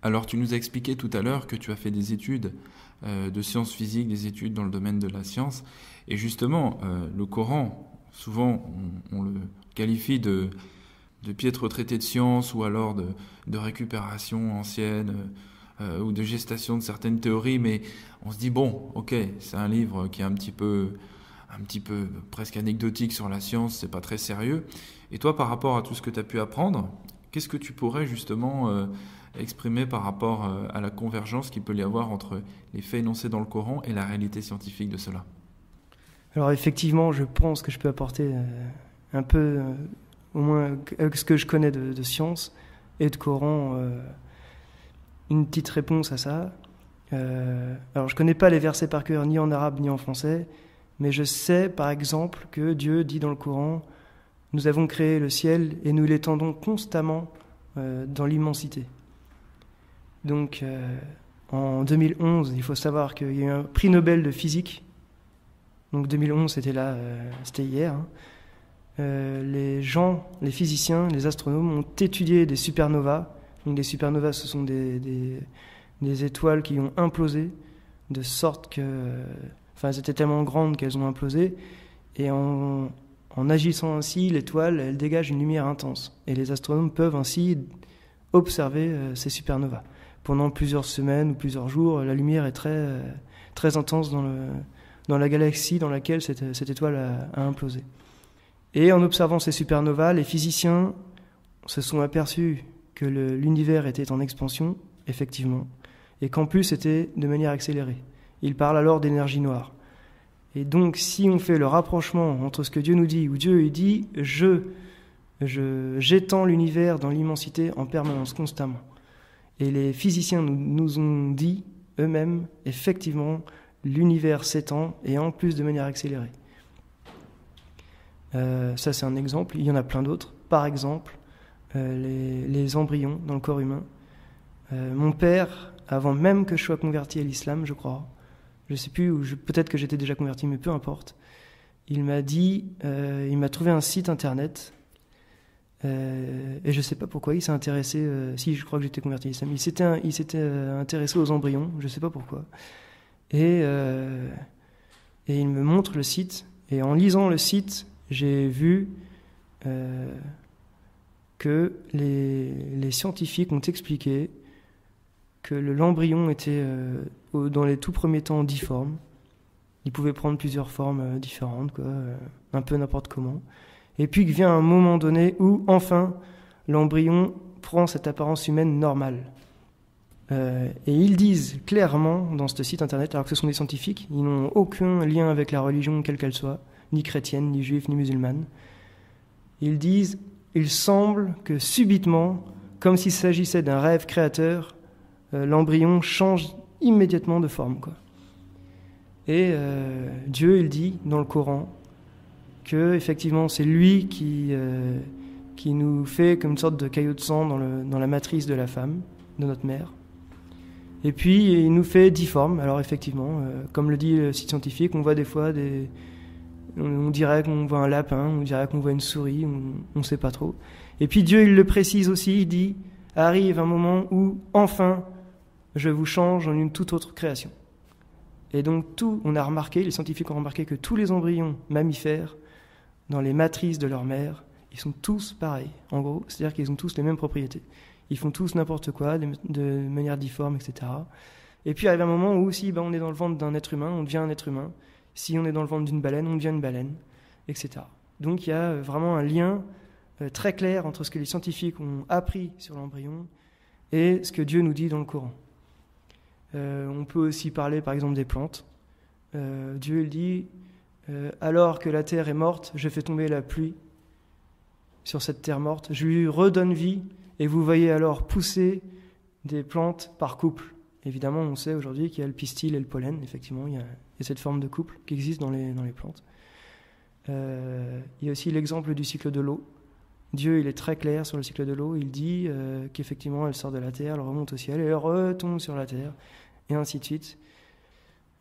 Alors, tu nous as expliqué tout à l'heure que tu as fait des études de sciences physiques, des études dans le domaine de la science. Et justement, le Coran, souvent, on le qualifie de piètre traité de science ou alors de récupération ancienne ou de gestation de certaines théories. Mais on se dit, bon, ok, c'est un livre qui est un petit peu presque anecdotique sur la science, c'est pas très sérieux. Et toi, par rapport à tout ce que tu as pu apprendre, qu'est-ce que tu pourrais justement exprimer par rapport à la convergence qu'il peut y avoir entre les faits énoncés dans le Coran et la réalité scientifique de cela? Alors effectivement, je pense que je peux apporter un peu, au moins avec ce que je connais de science et de Coran, une petite réponse à ça. Alors je ne connais pas les versets par cœur, ni en arabe ni en français, mais je sais par exemple que Dieu dit dans le Coran: nous avons créé le ciel et nous l'étendons constamment dans l'immensité. Donc en 2011, il faut savoir qu'il y a eu un prix Nobel de physique. Donc 2011, c'était hier. Hein. Les physiciens, les astronomes ont étudié des supernovas. Donc des supernovas, ce sont des étoiles qui ont implosé, de sorte que, elles étaient tellement grandes qu'elles ont implosé. Et en agissant ainsi, l'étoile, elle dégage une lumière intense. Et les astronomes peuvent ainsi observer ces supernovas. Pendant plusieurs semaines ou plusieurs jours, la lumière est très, très intense dans la galaxie dans laquelle cette étoile a implosé. Et en observant ces supernovas, les physiciens se sont aperçus que l'univers était en expansion, effectivement, et qu'en plus c'était de manière accélérée. Ils parlent alors d'énergie noire. Et donc, si on fait le rapprochement entre ce que Dieu nous dit, où Dieu il dit « j'étends l'univers dans l'immensité en permanence, constamment », et les physiciens nous ont dit eux-mêmes, effectivement, l'univers s'étend et en plus de manière accélérée. Ça, c'est un exemple. Il y en a plein d'autres. Par exemple, les embryons dans le corps humain. Mon père, avant même que je sois converti à l'islam, je crois, je ne sais plus, peut-être que j'étais déjà converti, mais peu importe, il m'a trouvé un site internet. Et je ne sais pas pourquoi il s'est intéressé. Si, je crois que j'étais converti à l'islam. Il s'était intéressé aux embryons. Je ne sais pas pourquoi. Et il me montre le site. Et en lisant le site, j'ai vu que les scientifiques ont expliqué que l'embryon était, dans les tout premiers temps, difforme. Il pouvait prendre plusieurs formes différentes, un peu n'importe comment. Et puis qu'il vient un moment donné où, enfin, l'embryon prend cette apparence humaine normale. Et ils disent clairement dans ce site internet, alors que ce sont des scientifiques, ils n'ont aucun lien avec la religion, quelle qu'elle soit, ni chrétienne, ni juive, ni musulmane. Ils disent, il semble que subitement, comme s'il s'agissait d'un rêve créateur, l'embryon change immédiatement de forme, Et Dieu, il dit dans le Coran que effectivement c'est lui qui nous fait comme une sorte de caillot de sang dans la matrice de la femme, de notre mère. Et puis il nous fait difforme. Alors effectivement, comme le dit le site scientifique, on voit des fois on dirait qu'on voit un lapin, on dirait qu'on voit une souris, on ne sait pas trop. Et puis Dieu, il le précise aussi, il dit, arrive un moment où enfin je vous change en une toute autre création. Et donc les scientifiques ont remarqué que tous les embryons mammifères, dans les matrices de leur mère, ils sont tous pareils. En gros, c'est-à-dire qu'ils ont tous les mêmes propriétés. Ils font tous n'importe quoi, de manière difforme, etc. Et puis arrive un moment où si on est dans le ventre d'un être humain, on devient un être humain. Si on est dans le ventre d'une baleine, on devient une baleine, etc. Donc il y a vraiment un lien très clair entre ce que les scientifiques ont appris sur l'embryon et ce que Dieu nous dit dans le Coran. On peut aussi parler par exemple des plantes. Dieu il dit alors que la terre est morte, je fais tomber la pluie sur cette terre morte, je lui redonne vie et vous voyez alors pousser des plantes par couple. Évidemment, on sait aujourd'hui qu'il y a le pistil et le pollen, effectivement, il y a cette forme de couple qui existe dans les plantes. Il y a aussi l'exemple du cycle de l'eau. Dieu, il est très clair sur le cycle de l'eau, il dit qu'effectivement elle sort de la terre, elle remonte au ciel et elle retombe sur la terre, et ainsi de suite.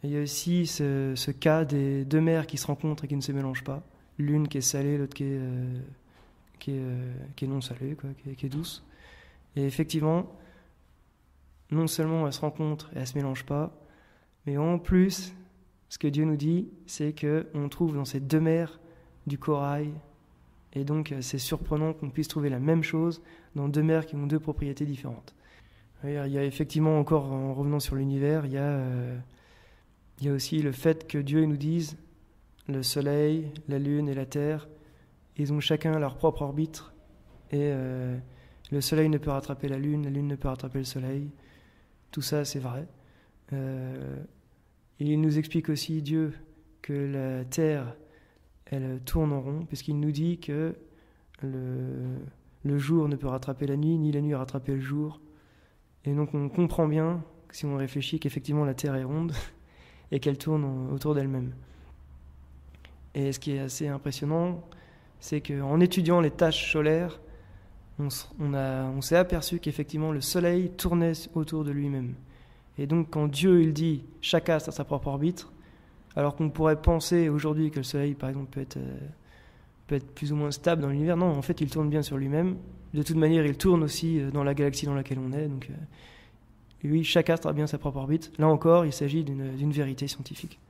Et il y a aussi ce cas des deux mers qui se rencontrent et qui ne se mélangent pas. L'une qui est salée, l'autre qui est non salée, qui est douce. Et effectivement, non seulement elles se rencontrent et elles ne se mélangent pas, mais en plus, ce que Dieu nous dit, c'est qu'on trouve dans ces deux mers du corail. Et donc, c'est surprenant qu'on puisse trouver la même chose dans deux mers qui ont deux propriétés différentes. Il y a effectivement, encore en revenant sur l'univers, il y a aussi le fait que Dieu nous dise le soleil, la lune et la terre, ils ont chacun leur propre orbite. Et le soleil ne peut rattraper la lune ne peut rattraper le soleil. Tout ça, c'est vrai. Et il nous explique aussi, Dieu, que la terre, elle tourne en rond, puisqu'il nous dit que le jour ne peut rattraper la nuit, ni la nuit rattraper le jour. Et donc on comprend bien, si on réfléchit, qu'effectivement la terre est ronde et qu'elle tourne autour d'elle-même. Et ce qui est assez impressionnant, c'est qu'en étudiant les taches solaires, on s'est aperçu qu'effectivement le soleil tournait autour de lui-même. Et donc quand Dieu il dit « chaque astre a sa propre orbite », alors qu'on pourrait penser aujourd'hui que le soleil par exemple peut être plus ou moins stable dans l'univers, non, en fait il tourne bien sur lui-même. De toute manière il tourne aussi dans la galaxie dans laquelle on est, donc oui, chaque astre a bien sa propre orbite. Là encore, il s'agit d'une vérité scientifique.